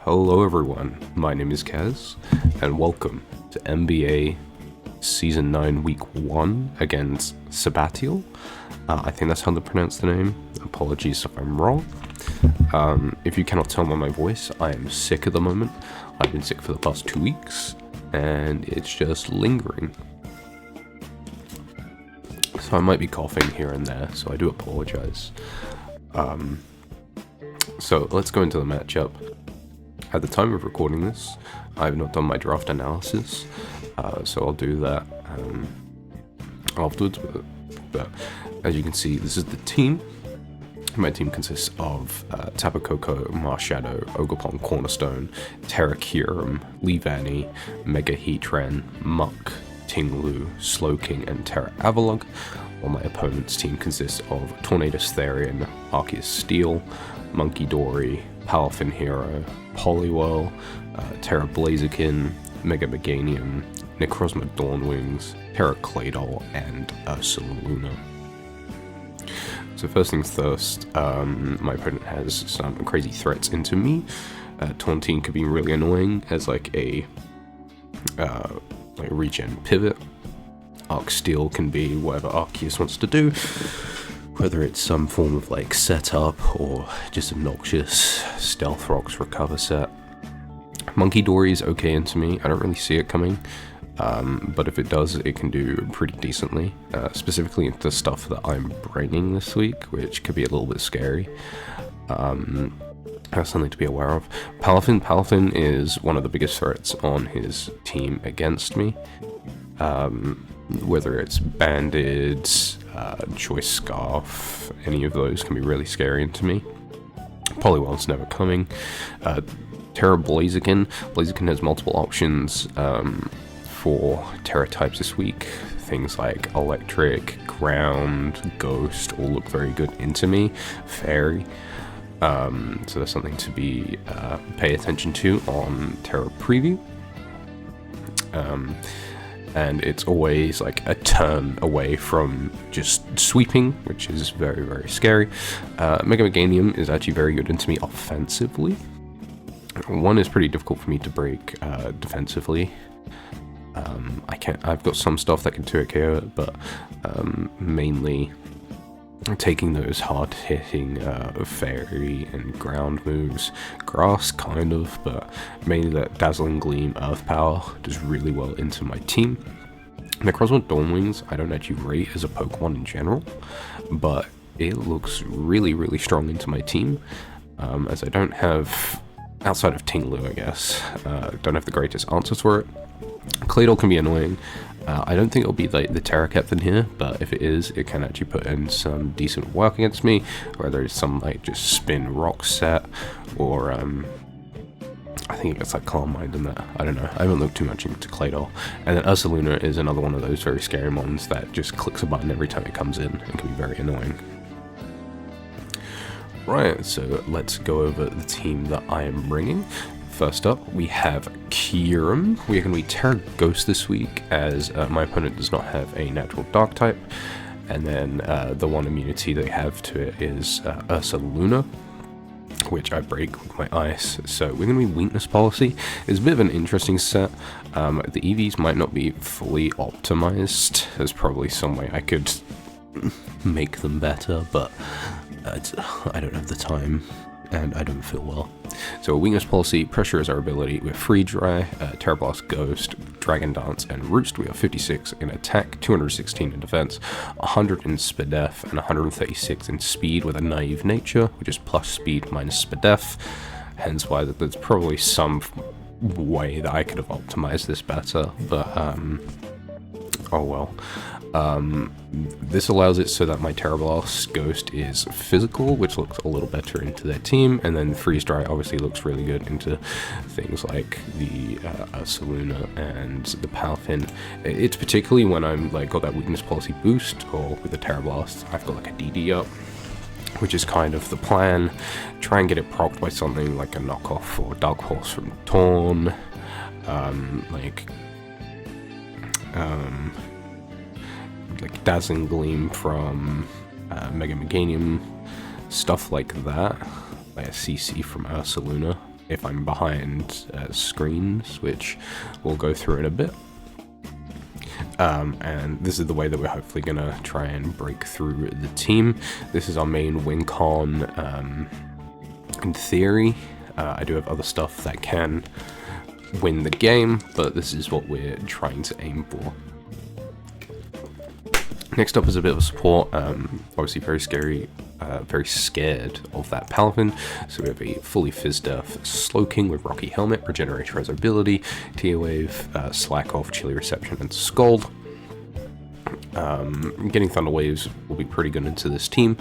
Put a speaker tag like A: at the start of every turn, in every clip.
A: Hello everyone, my name is Kaz, and welcome to NBA Season 9 Week 1 against Sabatiel. I think that's how to pronounce the name. Apologies if I'm wrong. If you cannot tell by my voice, I am sick at the moment. I've been sick for the past 2 weeks, and it's just lingering. So I might be coughing here and there, so I do apologize. So let's go into the matchup. At the time of recording this, I have not done my draft analysis, so I'll do that afterwards. But as you can see, this is the team. My team consists of Tapakoko, Marshadow, Ogopon, Cornerstone, Terra Kyurem, Lee Vanny, Mega Heatran, Muck, ting-lu, Slowking, and Terra Avalugg, while my opponent's team consists of Tornadus Therian, Arceus Steel, Monkey Dory, Palafin Hero, Poliwhirl, Terra Blaziken, Mega Meganium, Necrozma Dawnwings, Terra Claydol, and Ursaluna. So first things first, my opponent has some crazy threats into me. Taunting could be really annoying as like a regen pivot. Arc Steel can be whatever Arceus wants to do, whether it's some form of like setup or just obnoxious Stealth Rocks recover set. Monkey Dory is okay into me. I don't really see it coming, but if it does, it can do pretty decently, specifically into stuff that I'm bringing this week, which could be a little bit scary. That's something to be aware of. Palafin is one of the biggest threats on his team against me. Whether it's Banded, Choice Scarf, any of those can be really scary into me. Poliwhirl's never coming. Terra Blaziken. Blaziken has multiple options for Terra types this week. Things like Electric, Ground, Ghost all look very good into me. Fairy. So that's something to be pay attention to on Terra Preview. And it's always like a turn away from just sweeping, which is very, very scary. Mega Meganium is actually very good into me offensively. One is pretty difficult for me to break defensively. I've got some stuff that can 2-hit KO it, but mainly taking those hard-hitting fairy and ground moves, grass kind of, but mainly that Dazzling Gleam Earth Power does really well into my team. Necrozma Dawnwings I don't actually rate as a Pokemon in general, but it looks really, really strong into my team, as I don't have, outside of ting-lu I guess, don't have the greatest answers for it. Claydol can be annoying. I don't think it'll be like the Terra Captain here, but if it is, it can actually put in some decent work against me, whether it's some like just spin rock set, or I think it's like Calm Mind in that. I don't know, I haven't looked too much into Claydol. And then Ursaluna is another one of those very scary mons that just clicks a button every time it comes in and can be very annoying. Right, so let's go over the team that I am bringing. First up, we have Kyurem. We are going to be Terra Ghost this week, as my opponent does not have a natural Dark type. And then the one immunity they have to it is Ursaluna, which I break with my Ice. So we're going to be Weakness Policy. It's a bit of an interesting set. The EVs might not be fully optimized. There's probably some way I could make them better, but I don't have the time. And I don't feel well. So Weakness Policy, Pressure is our ability. We have Free Dry, Terra Blast, Ghost, Dragon Dance, and Roost. We have 56 in attack, 216 in defense, 100 in Spadef, and 136 in speed with a Naive Nature, which is plus speed minus Spadef. Hence why there's probably some way that I could have optimized this better, but oh well. This allows it so that my Terra Blast Ghost is physical, which looks a little better into their team, and then Freeze Dry obviously looks really good into things like the Ursaluna and the Palafin. It's particularly when I'm like got that Weakness Policy boost, or with the Terra Blast, I've got like a DD up, which is kind of the plan. Try and get it procced by something like a knockoff or Dark Horse from Torn, like Dazzling Gleam from Mega Meganium, stuff like that, like a CC from Ursaluna. if I'm behind screens, which we'll go through in a bit. And this is the way that we're hopefully going to try and break through the team. This is our main win con. In theory, I do have other stuff that can win the game, but this is what we're trying to aim for. Next up is a bit of support. Obviously very scary, very scared of that Palafin. So we have a fully Fizz-Def Slowking with Rocky Helmet, Regenerate Ability, T-Wave, Slack Off, Chilly Reception, and Scald. Getting Thunder Waves will be pretty good into this team.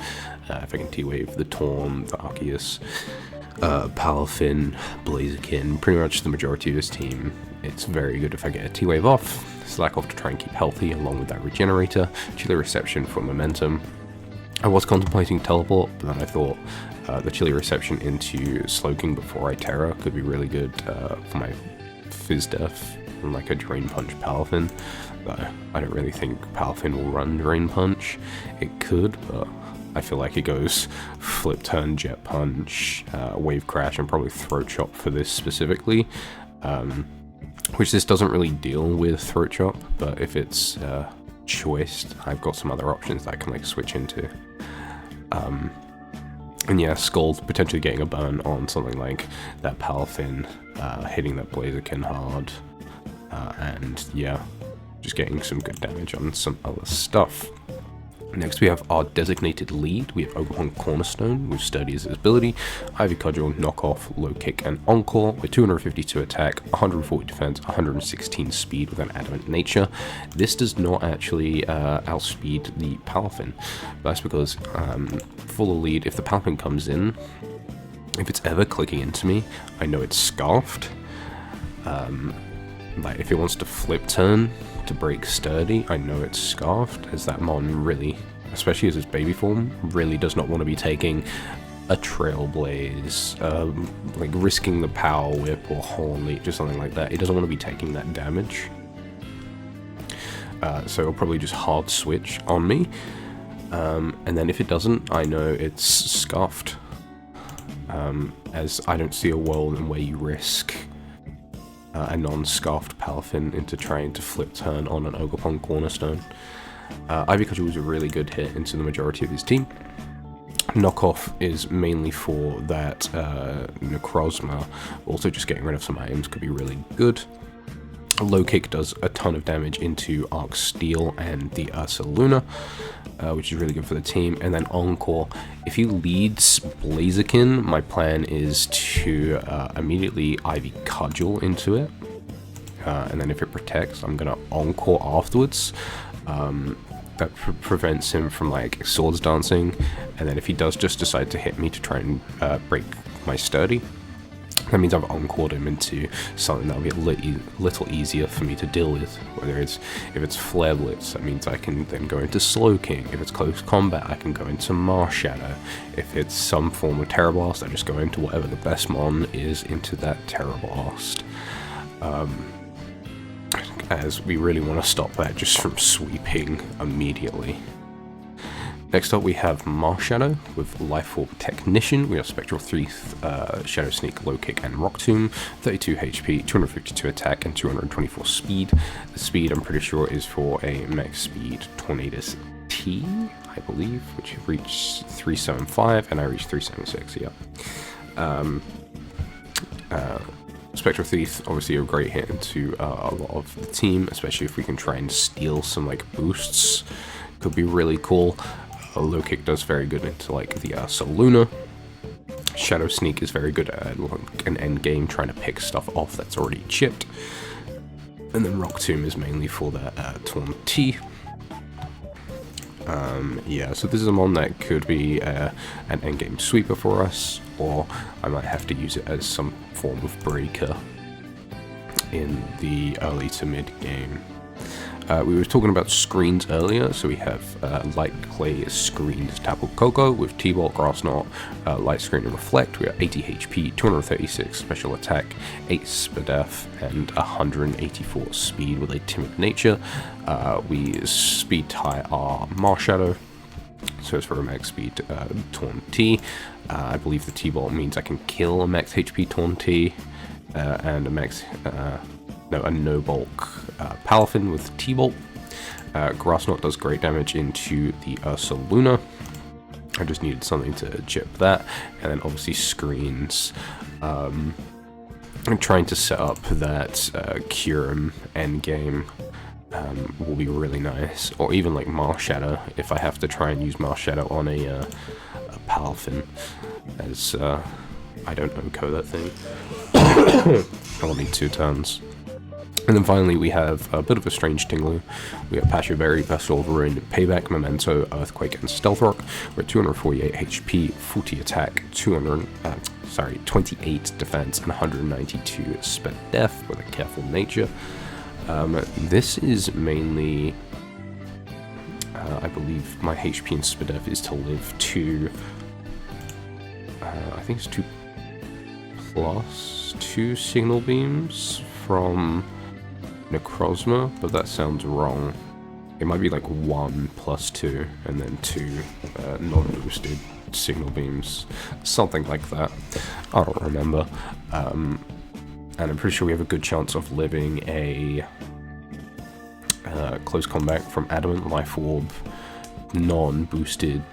A: If I can T-Wave the Torn, the Arceus, Palafin, Blaziken, pretty much the majority of this team, it's very good if I get a T-Wave off. Slack Off to try and keep healthy along with that Regenerator, Chilly Reception for momentum. I was contemplating Teleport, but then I thought the Chilly Reception into Slowking before I Terra could be really good for my Fizz-Def and like a Drain Punch Palafin. Though I don't really think Palafin will run Drain Punch. It could, but I feel like it goes Flip Turn, Jet Punch, Wave Crash, and probably Throat Chop for this specifically. Which this doesn't really deal with Throat Chop, but if it's choiced, I've got some other options that I can like switch into. And yeah, Scald potentially getting a burn on something like that Palafin, hitting that Blaziken hard, and yeah, just getting some good damage on some other stuff. Next we have our designated lead. We have Ogerpon Cornerstone with Sturdy as its ability, Ivy Cudgel, Knockoff, Low Kick, and Encore with 252 attack, 140 defense, 116 speed with an Adamant nature. This does not actually outspeed the Palafin. That's because for the lead, if the Palafin comes in, if it's ever clicking into me, I know it's Scarfed. Like if it wants to flip turn to break Sturdy, I know it's Scarfed, as that mon really, especially as its baby form, really does not want to be taking a Trailblaze, like risking the Power Whip or Horn Leech or something like that. It doesn't want to be taking that damage. So it'll probably just hard switch on me. And then if it doesn't, I know it's Scarfed. As I don't see a world in where you risk a non-scarfed Palafin into trying to flip turn on an Ogerpon Cornerstone. Ivy Cudgel was a really good hit into the majority of his team. Knockoff is mainly for that Necrozma. Also just getting rid of some items could be really good. Low Kick does a ton of damage into Arc Steel and the Ursaluna, which is really good for the team. And then Encore, if he leads Blaziken, my plan is to immediately Ivy Cudgel into it. And then if it protects, I'm going to Encore afterwards. That prevents him from like Swords Dancing. And then if he does just decide to hit me to try and break my Sturdy, that means I've encored him into something that'll be a little easier for me to deal with. Whether it's, if it's Flare Blitz, that means I can then go into Slowking. If it's close combat, I can go into Mars Shadow. If it's some form of Terra Blast, I just go into whatever the best mon is into that Terra Blast. As we really want to stop that just from sweeping immediately. Next up we have Mars Shadow with Life Orb Technician. We have Spectral Thief, Shadow Sneak, Low Kick, and Rock Tomb. 32 HP, 252 attack, and 224 speed. The speed, I'm pretty sure, is for a max speed Tornadus T, I believe, which reached 375, and I reached 376, yeah. Spectral Thief, obviously a great hit into a lot of the team, especially if we can try and steal some like boosts. Could be really cool. Low Kick does very good into like the Ursaluna. Shadow Sneak is very good at like, an end game trying to pick stuff off that's already chipped. And then Rock Tomb is mainly for that Torn T. Yeah, so this is a mon that could be an endgame sweeper for us, or I might have to use it as some form of breaker in the early to mid game. We were talking about screens earlier, so we have Light Clay Screens Tapu Koko with T-Bolt, Grass Knot, Light Screen and Reflect. We have 80 HP, 236 special attack, 8 SPDF, and 184 speed with a timid nature. We speed tie our Mars Shadow. So it's for a max speed Taunt T. I believe the T-Bolt means I can kill a max HP Taunt T, and a max, a no bulk Palafin with T-Bolt. Grass Knot does great damage into the Ursa Luna. I just needed something to chip that, and then obviously screens. I'm trying to set up that Kyurem endgame will be really nice, or even like Marshadow if I have to try and use Marshadow on a Palafin, as I don't OHKO that thing. I'll need 2 turns. And then finally we have a bit of a strange ting-lu. We have Passion Berry, Vessel of Ruin, Payback, Memento, Earthquake, and Stealth Rock. We're at 248 HP, 40 attack, 28 defense, and 192 sped death with a careful nature. This is mainly, I believe my HP and sped death is to live 2, I think it's 2 plus 2 signal beams from Necrozma, but that sounds wrong. It might be like 1 plus 2, and then 2 non-boosted signal beams, something like that. I don't remember. And I'm pretty sure we have a good chance of living a close combat from Adamant, Life Orb, non-boosted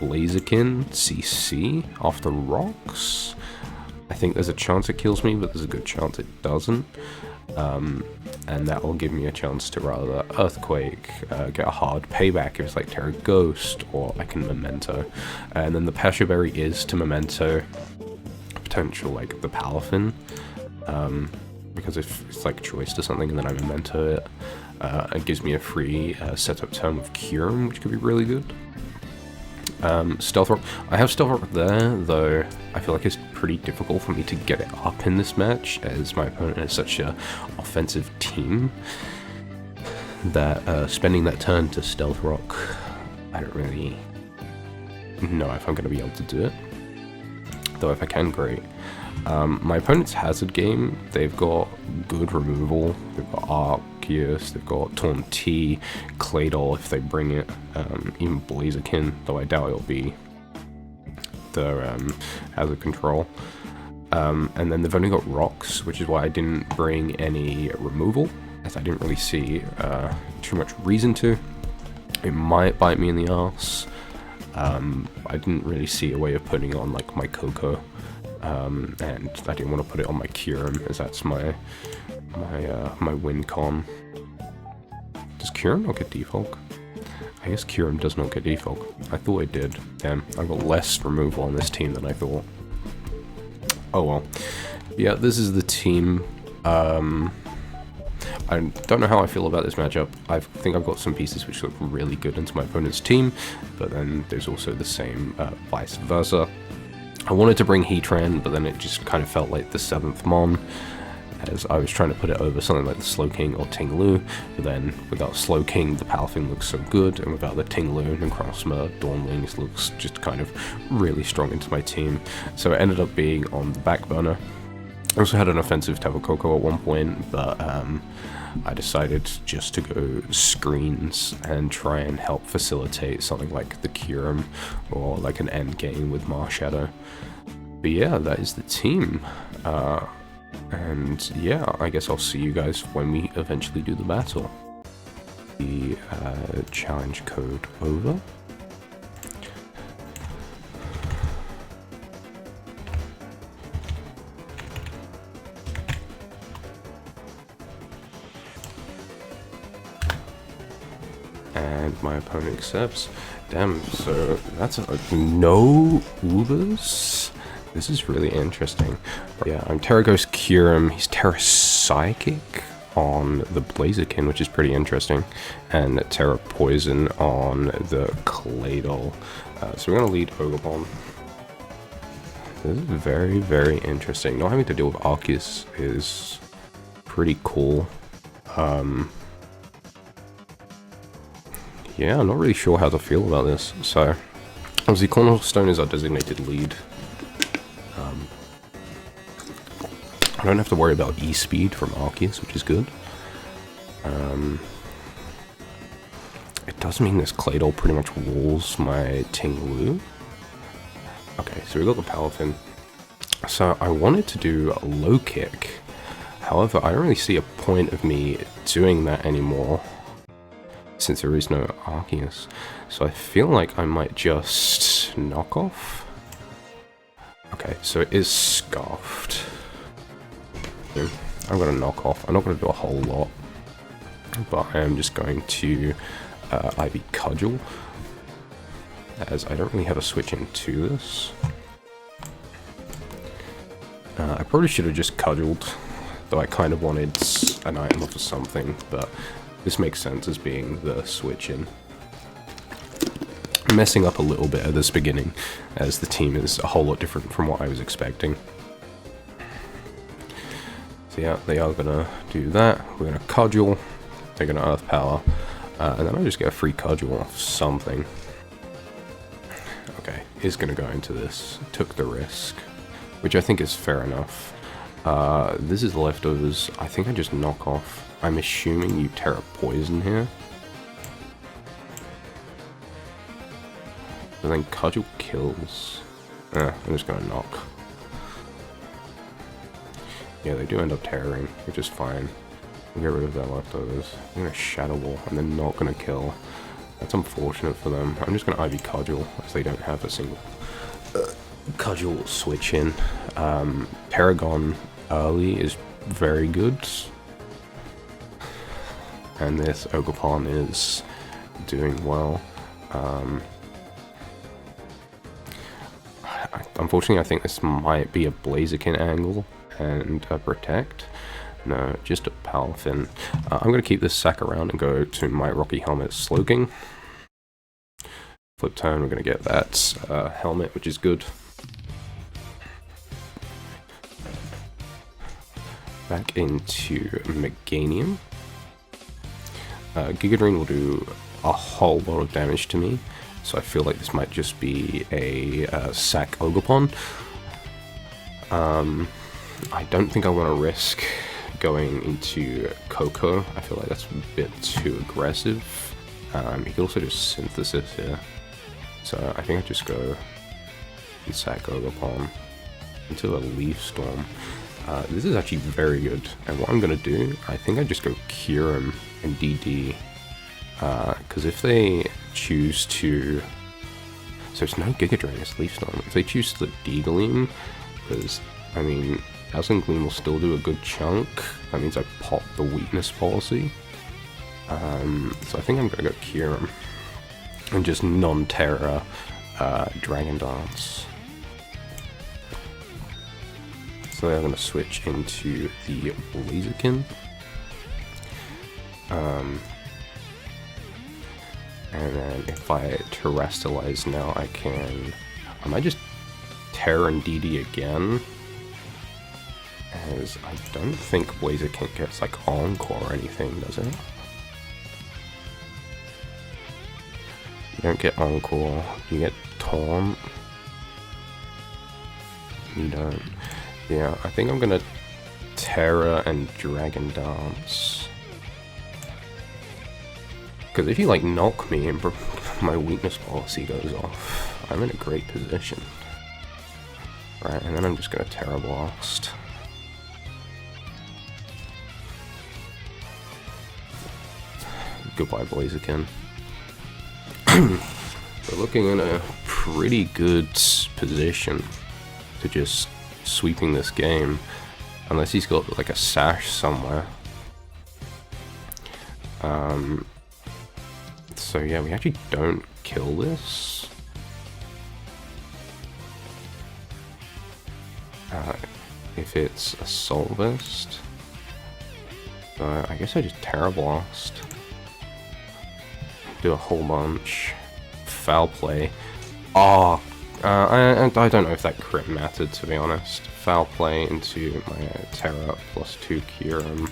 A: Blaziken CC after rocks. I think there's a chance it kills me, but there's a good chance it doesn't. And that will give me a chance to rather Earthquake, get a hard payback if it's like Terra Ghost, or I can Memento. And then the Passion Berry is to Memento potential like the Palafin, because if it's like choice to something and then I Memento it, it gives me a free setup turn with Kyurem, which could be really good. Stealth Rock. I have Stealth Rock there, though I feel like it's pretty difficult for me to get it up in this match, as my opponent is such a offensive team that spending that turn to Stealth Rock, I don't really know if I'm going to be able to do it. Though if I can, great. My opponent's Hazard game, they've got good removal. They've got Arceus, they've got Taunt T, Claydol if they bring it, even Blaziken, though I doubt it'll be the Hazard control. And then they've only got Rocks, which is why I didn't bring any removal, as I didn't really see too much reason to. It might bite me in the arse. I didn't really see a way of putting on like my Coco. And I didn't want to put it on my Kyurem, as that's my win con. Does Kyurem not get defog? I guess Kyurem does not get defog. I thought it did. Damn, I got less removal on this team than I thought. Oh well. Yeah, this is the team. I don't know how I feel about this matchup. I think I've got some pieces which look really good into my opponent's team, but then there's also the same vice versa. I wanted to bring Heatran, but then it just kind of felt like the 7th Mon, as I was trying to put it over something like the Slowking or ting-lu, but then without Slowking, the Palafin looks so good, and without the ting-lu, Necrozma, Dawnwings looks just kind of really strong into my team. So it ended up being on the back burner. I also had an offensive Tapu Koko at one point, but I decided just to go screens and try and help facilitate something like the Kyurem or like an end game with Marshadow. But yeah, that is the team. And yeah, I guess I'll see you guys when we eventually do the battle. The challenge code over. And my opponent accepts. Damn, so that's no UBERS? This is really interesting. Yeah, I'm Terra Ghost Kyurem. He's Terra Psychic on the Blaziken, which is pretty interesting. And Terra Poison on the Claydol. So we're going to lead Ogobon. This is very, very interesting. Not having to deal with Arceus is pretty cool. Yeah, I'm not really sure how to feel about this. So, obviously Cornerstone is our designated lead. I don't have to worry about E-Speed from Arceus, which is good. I does mean this Claydol pretty much walls my ting-lu. Okay, so we got the Palafin. So I wanted to do a low kick. However, I don't really see a point of me doing that anymore, since there is no Arceus. So I feel like I might just knock off. Okay, so it is scarfed. I'm gonna knock off. I'm not gonna do a whole lot, but I am just going to Ivy Cudgel, as I don't really have a switch into this. I probably should have just Cudgeled, though I kind of wanted an item off of something, but this makes sense as being the switch in. I'm messing up a little bit at this beginning, as the team is a whole lot different from what I was expecting. So yeah, they are gonna do that. We're gonna Cudgel, they're gonna Earth Power, and then I just get a free Cudgel off something. Okay, is gonna go into this. Took the risk, which I think is fair enough. This is leftovers. I think I just knock off. I'm assuming you Terra Poison here. But then Cudgel kills. I'm just gonna knock. Yeah, they do end up tearing, which is fine. We'll get rid of their leftovers. I'm gonna Shadow Ball, and they're not gonna kill. That's unfortunate for them. I'm just gonna Ivy Cudgel, as they don't have a single Cudgel switch in. Paragon early is very good. And this Ogerpon is doing well. Unfortunately, I think this might be a Blaziken angle and a Protect. No, just a Palafin. I'm going to keep this sack around and go to my Rocky Helmet Slowking. Flip turn, we're going to get that helmet, which is good. Back into Meganium. Gigadrine will do a whole lot of damage to me, so I feel like this might just be a sack Ogerpon. I don't think I want to risk going into Coco. I feel like that's a bit too aggressive. You could also just Synthesis here, so I think I just go and sack Ogerpon into a Leaf Storm. This is actually very good, and what I'm going to do, I think I just go Kyurem and DD, because if they choose to, so it's no Giga Drain, it's Leaf Storm. If they choose the D-Gleam, because, I mean, Dazzling Gleam will still do a good chunk, that means I pop the weakness policy, so I think I'm going to go Kyurem, and just non-Terra Dragon Dance. So they're going to switch into the Blaziken. And then if I Terrestrialize now, I might just Terra and DD again, as I don't think Blaziken gets like Encore or anything, does it? You don't get Encore, you get Taunt. You don't. Yeah, I think I'm gonna Terra and Dragon Dance. Because if you like knock me and my weakness policy goes off, I'm in a great position. Right, and then I'm just gonna Terra Blast. Goodbye, Blaziken. We're looking in a pretty good position to just sweeping this game, unless he's got like a sash somewhere. So yeah, we actually don't kill this. If it's a Soul Vest, so I guess I just Terra Blast. Do a whole bunch. Foul Play. Oh, I don't know if that crit mattered, to be honest. Foul Play into my Terra +2 Kyurem.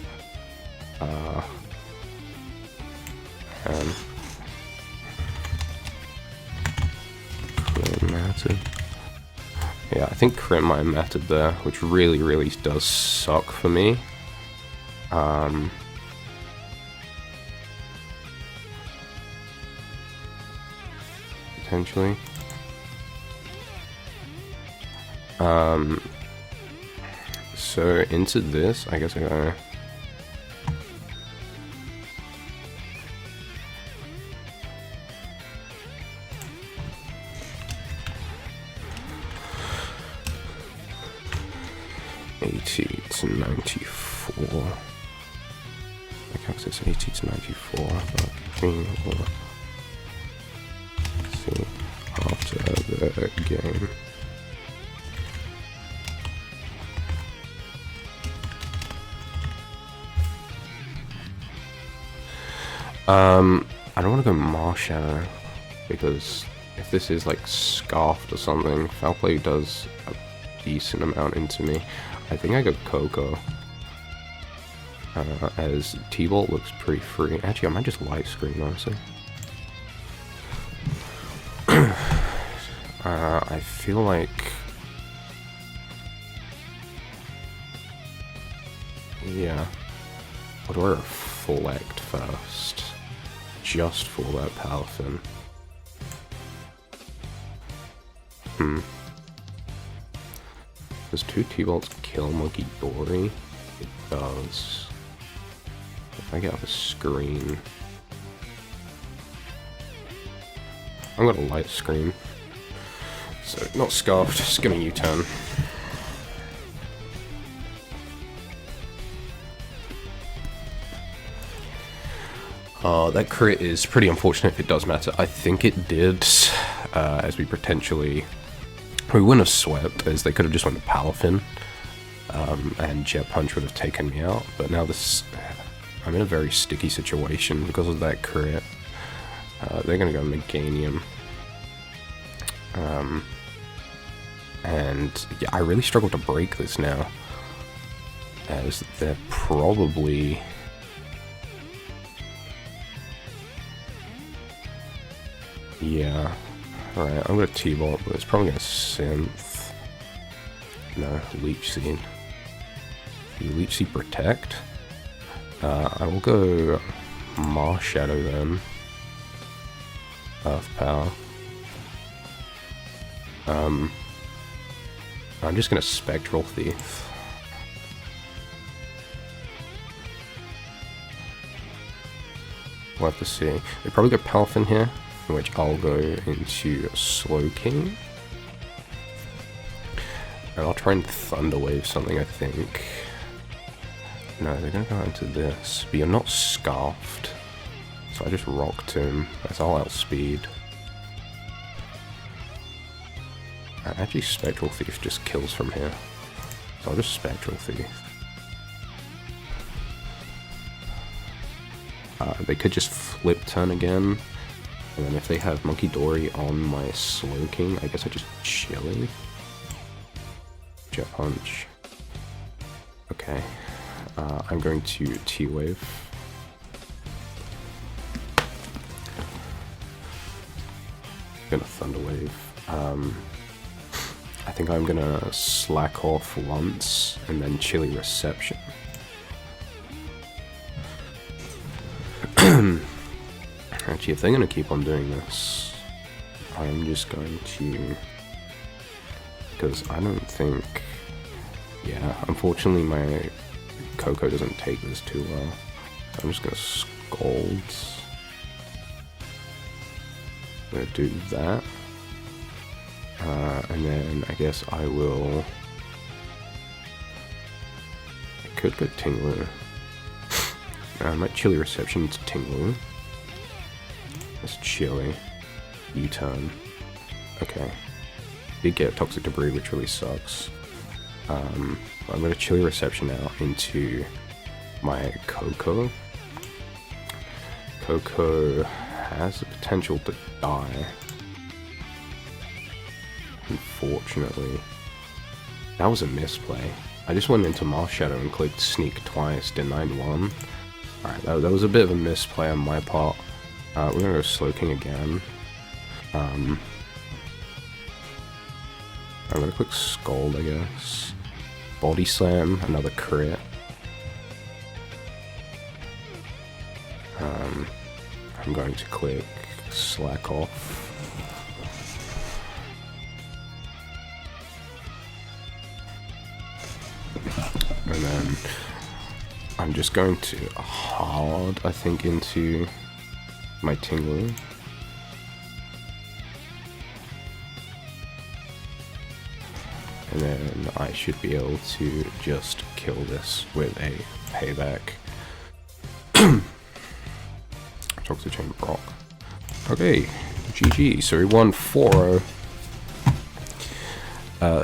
A: And crit mattered. Yeah, I think crit might have mattered there, which really, really does suck for me. potentially. So into this, I guess I gotta... to 94. Like access 80 to 94, but we will see after the game. I don't want to go Marshadow, because if this is like Scarfed or something, Foul Play does a decent amount into me. I think I go Coco, as T-Bolt looks pretty free. Actually, I might just light screen, honestly. I feel like... yeah. What do I reflect first? Just for that Palafin. Does 2 T-Bolts kill Monkey Dory? It does. If I get up a screen... I'm gonna light screen. So, not Scarfed, just gonna U-turn. That crit is pretty unfortunate if it does matter. I think it did, as we potentially... we wouldn't have swept, as they could have just went to Palafin, and Jet Punch would have taken me out. But now this... I'm in a very sticky situation because of that crit. They're gonna go Meganium. And yeah, I really struggle to break this now, as they're probably... yeah. Alright, I'm gonna T-Bolt, but it's probably gonna Synth. No, Leech Seed. You Leech Seed Protect? I will go Marshadow then. Earth Power. I'm just gonna Spectral Thief. We'll have to see. They probably go Palafin here, in which I'll go into Slow King. And I'll try and Thunder Wave something, I think. No, they're gonna go into this. But you're not Scarfed. So I just Rock Tomb. That's all outspeed. Actually, Spectral Thief just kills from here. So I'll just Spectral Thief. They could just flip turn again. And then if they have Monkey Dory on my Slow King, I guess I just Chili. Jet Punch. Okay. I'm going to T-Wave. Gonna Thunder Wave. I think I'm gonna Slack Off once, and then Chili Reception. Actually, if they're gonna keep on doing this, I'm just going to... because I don't think... yeah, unfortunately my Coco doesn't take this too well. So I'm just gonna Scold. I'm gonna do that. And then I guess I will... I could go ting-lu. I might Chili Reception to ting-lu. That's Chili. U-turn. Okay. Did get Toxic Debris, which really sucks. I'm gonna Chili Reception out into my Coco. Coco has the potential to die. Unfortunately. That was a misplay. I just went into Marshadow and clicked Sneak twice, denied one. Alright, that was a bit of a misplay on my part. We're gonna go Slow King again. I'm gonna click Scold, I guess. Body Slam, another crit. I'm going to click Slack Off. And then I'm just going to hard, I think, into my ting-lu. And then I should be able to just kill this with a payback. Toxic Chain Brock. Okay, GG. So we won 4-0.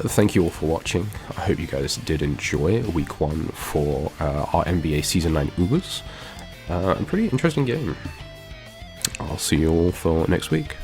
A: Thank you all for watching. I hope you guys did enjoy week 1 for our NBA Season 9 UBERS. A pretty interesting game. I'll see you all for next week.